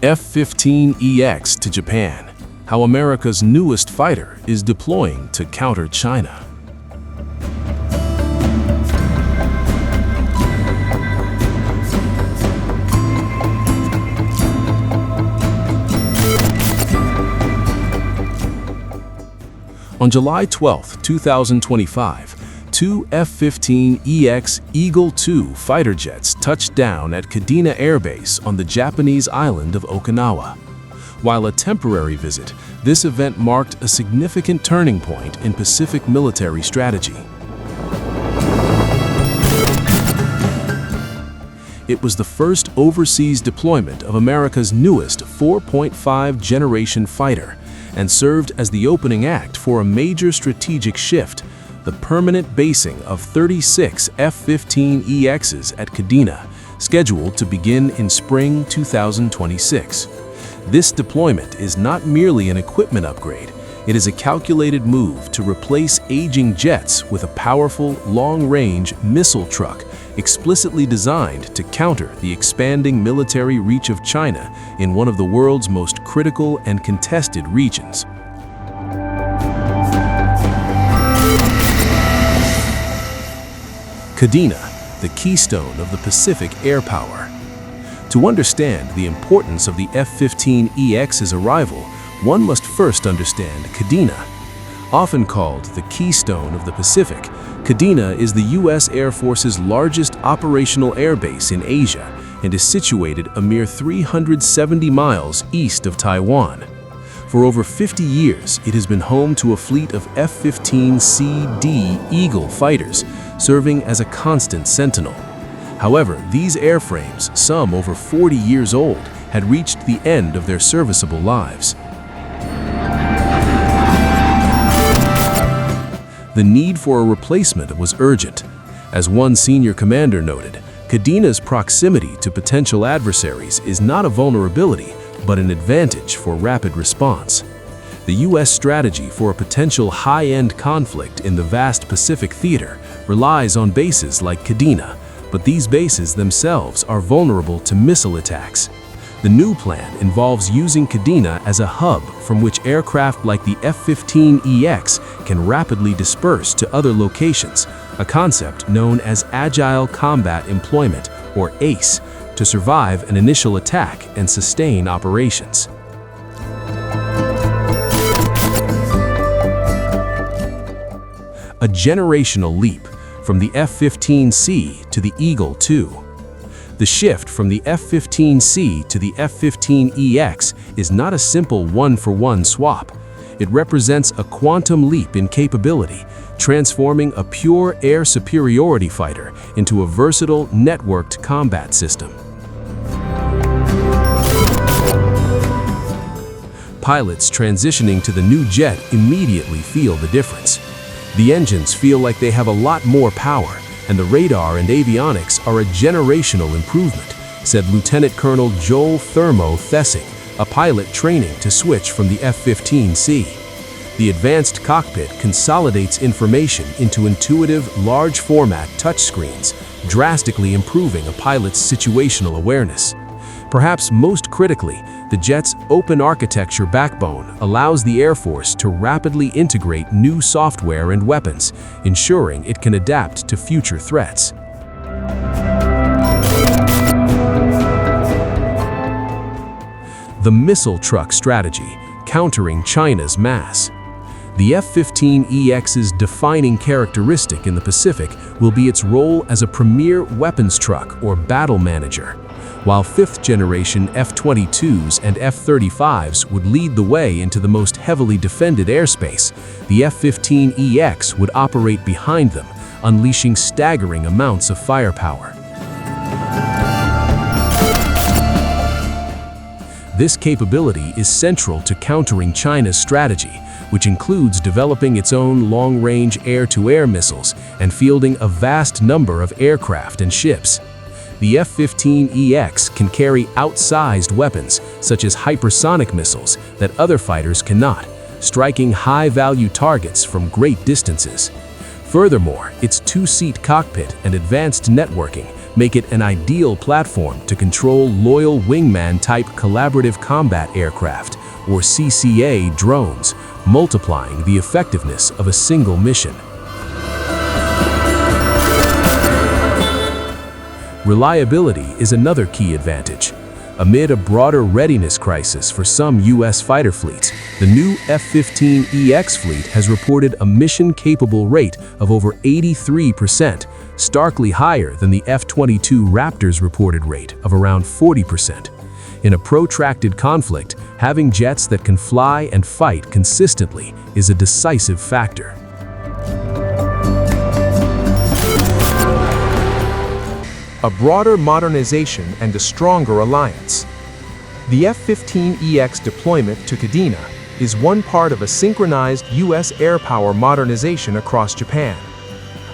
F-15EX to Japan. How America's newest fighter is deploying to counter China. On July 12, 2025, two F-15EX Eagle II fighter jets touched down at Kadena Air Base on the Japanese island of Okinawa. While a temporary visit, this event marked a significant turning point in Pacific military strategy. It was the first overseas deployment of America's newest 4.5 generation fighter, and served as the opening act for a major strategic shift: the permanent basing of 36 F-15EXs at Kadena, scheduled to begin in spring 2026. This deployment is not merely an equipment upgrade, it is a calculated move to replace aging jets with a powerful, long-range missile truck explicitly designed to counter the expanding military reach of China in one of the world's most critical and contested regions. Kadena, the keystone of the Pacific air power. To understand the importance of the F-15EX's arrival, one must first understand Kadena. Often called the keystone of the Pacific, Kadena is the U.S. Air Force's largest operational air base in Asia and is situated a mere 370 miles east of Taiwan. For over 50 years, it has been home to a fleet of F-15CD Eagle fighters, serving as a constant sentinel. However, these airframes, some over 40 years old, had reached the end of their serviceable lives. The need for a replacement was urgent. As one senior commander noted, Kadena's proximity to potential adversaries is not a vulnerability, but an advantage for rapid response. The U.S. strategy for a potential high-end conflict in the vast Pacific theater relies on bases like Kadena, but these bases themselves are vulnerable to missile attacks. The new plan involves using Kadena as a hub from which aircraft like the F-15EX can rapidly disperse to other locations, a concept known as Agile Combat Employment, or ACE, to survive an initial attack and sustain operations. A generational leap from the F-15C to the Eagle II. The shift from the F-15C to the F-15EX is not a simple one-for-one swap. It represents a quantum leap in capability, transforming a pure air superiority fighter into a versatile, networked combat system. Pilots transitioning to the new jet immediately feel the difference. The engines feel like they have a lot more power, and the radar and avionics are a generational improvement, said Lieutenant Colonel Joel "Thermo" Thessing, a pilot training to switch from the F-15C. The advanced cockpit consolidates information into intuitive, large-format touchscreens, drastically improving a pilot's situational awareness. Perhaps most critically, the jet's open architecture backbone allows the Air Force to rapidly integrate new software and weapons, ensuring it can adapt to future threats. The missile truck strategy, countering China's mass. The F-15EX's defining characteristic in the Pacific will be its role as a premier weapons truck or battle manager. While fifth-generation F-22s and F-35s would lead the way into the most heavily defended airspace, the F-15EX would operate behind them, unleashing staggering amounts of firepower. This capability is central to countering China's strategy, which includes developing its own long-range air-to-air missiles and fielding a vast number of aircraft and ships. The F-15EX can carry outsized weapons, such as hypersonic missiles, that other fighters cannot, striking high-value targets from great distances. Furthermore, its two-seat cockpit and advanced networking make it an ideal platform to control Loyal Wingman-type Collaborative Combat Aircraft, or CCA, drones, multiplying the effectiveness of a single mission. Reliability is another key advantage. Amid a broader readiness crisis for some U.S. fighter fleets, the new F-15EX fleet has reported a mission-capable rate of over 83%, starkly higher than the F-22 Raptor's reported rate of around 40%. In a protracted conflict, having jets that can fly and fight consistently is a decisive factor. A broader modernization and a stronger alliance. The F-15EX deployment to Kadena is one part of a synchronized U.S. air power modernization across Japan.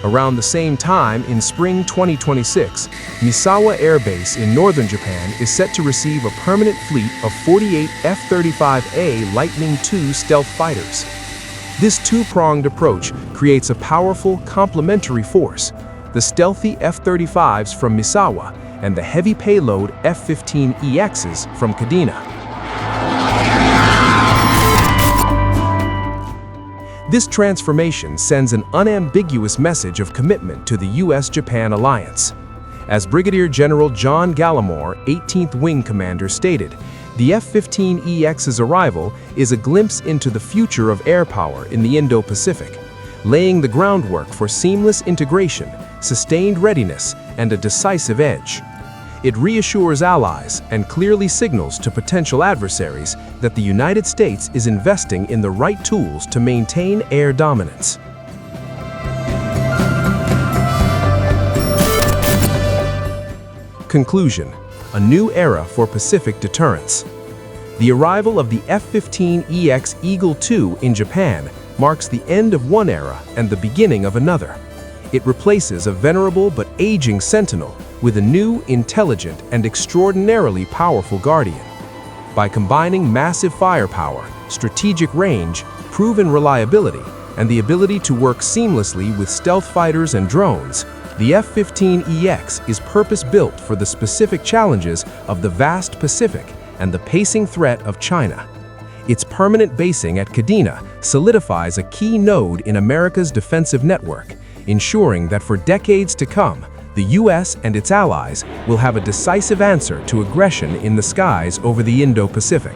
Around the same time, in spring 2026, Misawa Air Base in northern Japan is set to receive a permanent fleet of 48 F-35A Lightning II stealth fighters. This two-pronged approach creates a powerful complementary force: the stealthy F-35s from Misawa and the heavy payload F-15EXs from Kadena. This transformation sends an unambiguous message of commitment to the U.S.-Japan alliance. As Brigadier General John Gallimore, 18th Wing Commander, stated, the F-15EX's arrival is a glimpse into the future of air power in the Indo-Pacific, laying the groundwork for seamless integration, sustained readiness, and a decisive edge. It reassures allies and clearly signals to potential adversaries that the United States is investing in the right tools to maintain air dominance. Conclusion: a new era for Pacific deterrence. The arrival of the F-15EX Eagle II in Japan marks the end of one era and the beginning of another. It replaces a venerable but aging Sentinel with a new, intelligent, and extraordinarily powerful Guardian. By combining massive firepower, strategic range, proven reliability, and the ability to work seamlessly with stealth fighters and drones, the F-15EX is purpose-built for the specific challenges of the vast Pacific and the pacing threat of China. Its permanent basing at Kadena solidifies a key node in America's defensive network, ensuring that for decades to come, the U.S. and its allies will have a decisive answer to aggression in the skies over the Indo-Pacific.